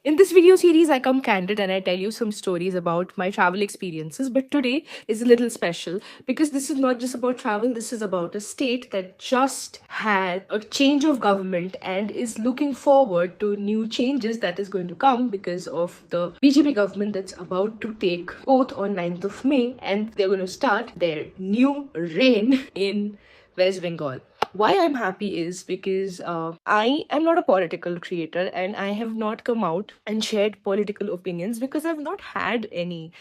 In this video series, I come candid and I tell you some stories about my travel experiences. But today is a little special because this is not just about travel, this is about a state that just had a change of government and is looking forward to new changes that is going to come because of the BJP government that's about to take oath on 9th of May, and they're going to start their new reign in West Bengal. Why I'm happy is because I am not a political creator and I have not come out and shared political opinions because I've not had any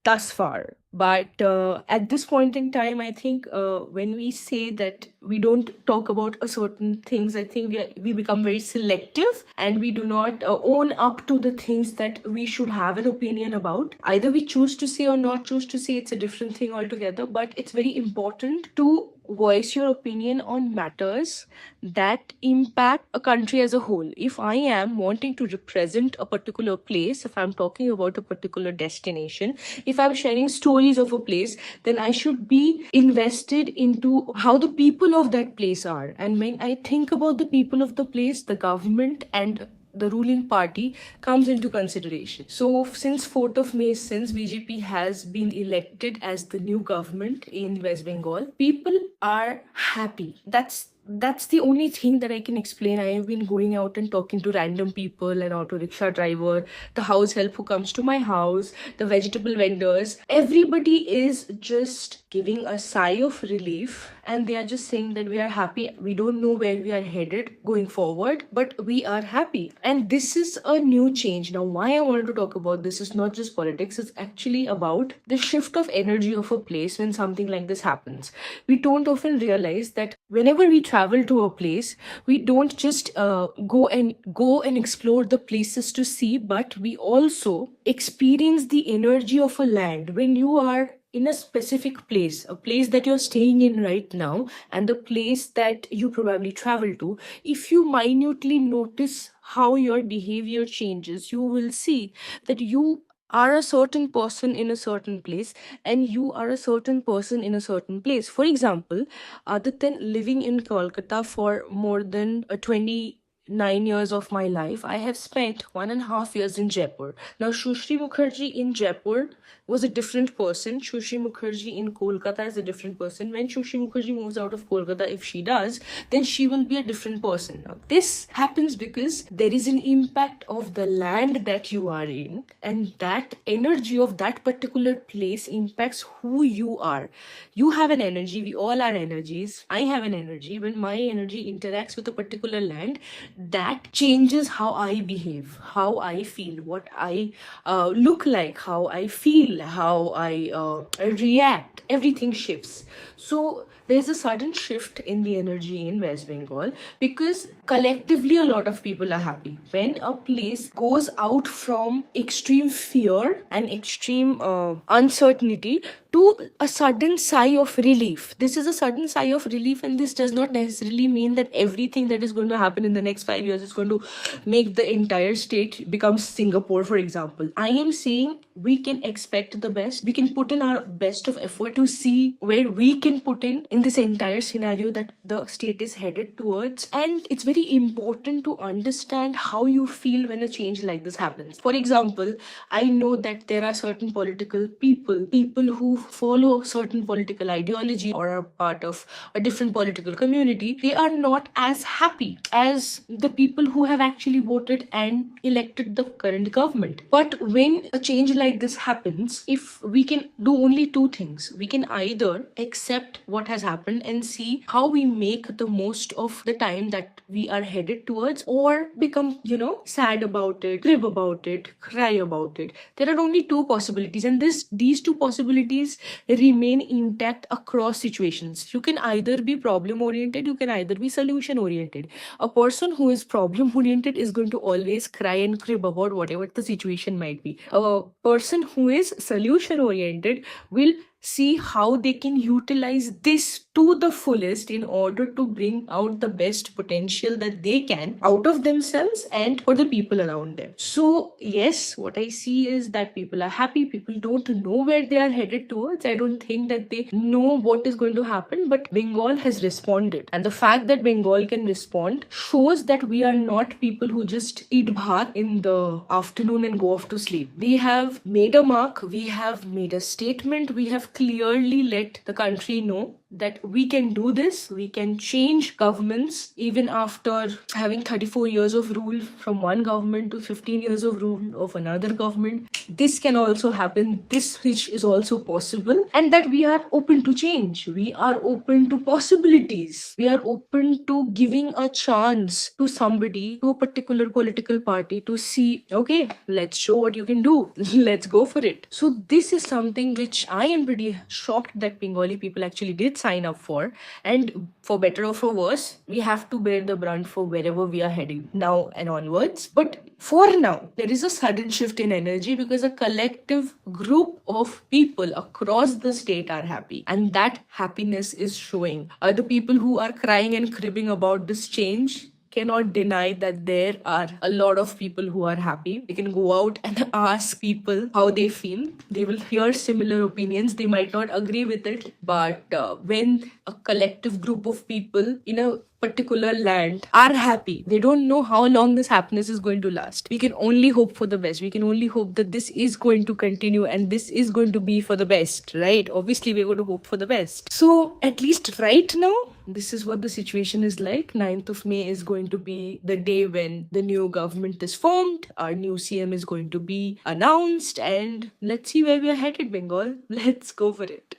thus far. But at this point in time, I think when we say that we don't talk about a certain things, I think we become very selective and we do not own up to the things that we should have an opinion about. Either we choose to say or not choose to say, it's a different thing altogether. But it's very important to voice your opinion on matters that impact a country as a whole. If I am wanting to represent a particular place, if I'm talking about a particular destination, if I'm sharing stories of a place, then I should be invested into how the people of that place are. And when I think about the people of the place, the government and the ruling party comes into consideration. So since 4th of May, since BJP has been elected as the new government in West Bengal, people are happy. That's the only thing that I can explain. I have been going out and talking to random people, an auto rickshaw driver, the house help who comes to my house, the vegetable vendors. Everybody is just giving a sigh of relief and they are just saying that we are happy. We don't know where we are headed going forward, but we are happy. And this is a new change. Now, why I wanted to talk about this is not just politics, it's actually about the shift of energy of a place when something like this happens. We don't often realize that whenever we travel to a place, we don't just go and explore the places to see, but we also experience the energy of a land. When you are in a specific place, a place that you're staying in right now, and the place that you probably travel to, if you minutely notice how your behavior changes, you will see that you are a certain person in a certain place and you are a certain person in a certain place. For example, other than living in Kolkata for more than 29 years of my life, I have spent 1.5 years in Jaipur. Now, Sushri Mukherjee in Jaipur was a different person. Sushri Mukherjee in Kolkata is a different person. When Sushri Mukherjee moves out of Kolkata, if she does, then she will be a different person. Now, this happens because there is an impact of the land that you are in, and that energy of that particular place impacts who you are. You have an energy, we all are energies. I have an energy. When my energy interacts with a particular land, that changes how I behave, how I feel, what I look like, how I feel, how I react. Everything shifts. So there's a sudden shift in the energy in West Bengal because collectively a lot of people are happy. When a place goes out from extreme fear and extreme uncertainty to a sudden sigh of relief. This is a sudden sigh of relief, and this does not necessarily mean that everything that is going to happen in the next 5 years is going to make the entire state become Singapore, for example. I am saying we can expect the best. We can put in our best of effort to see where we can put in this entire scenario that the state is headed towards. And it's very important to understand how you feel when a change like this happens. For example, I know that there are certain political people who follow certain political ideology or are part of a different political community. They are not as happy as the people who have actually voted and elected the current government. But when a change like this happens, if we can do only two things, we can either accept what has happened and see how we make the most of the time that we are headed towards, or become, sad about it, crib about it, cry about it. There are only two possibilities, and these two possibilities remain intact across situations. You can either be problem oriented, you can either be solution oriented. A person who is problem oriented is going to always cry and crib about whatever the situation might be. A person who is solution oriented will see how they can utilize this to the fullest in order to bring out the best potential that they can out of themselves and for the people around them. So, yes, what I see is that people are happy. People don't know where they are headed towards. I don't think that they know what is going to happen, but Bengal has responded. And the fact that Bengal can respond shows that we are not people who just eat bhat in the afternoon and go off to sleep. We have made a mark, we have made a statement, we have clearly let the country know that we can do this, we can change governments even after having 34 years of rule from one government to 15 years of rule of another government. This can also happen, this switch is also possible, and that we are open to change, we are open to possibilities, we are open to giving a chance to somebody, to a particular political party, to see, okay, let's show what you can do, let's go for it. So this is something which I am pretty shocked that Bengali people actually did sign up for, and for better or for worse, we have to bear the brunt for wherever we are heading now and onwards. But for now, there is a sudden shift in energy because a collective group of people across the state are happy, and that happiness is showing. The people who are crying and cribbing about this change cannot deny that there are a lot of people who are happy. They can go out and ask people how they feel. They will hear similar opinions. They might not agree with it, but when a collective group of people in a particular land are happy, they don't know how long this happiness is going to last. We can only hope for the best. We can only hope that this is going to continue and this is going to be for the best, right? Obviously, we're going to hope for the best. So, at least right now, this is what the situation is like. 9th of May is going to be the day when the new government is formed. Our new CM is going to be announced, and let's see where we are headed, Bengal. Let's go for it.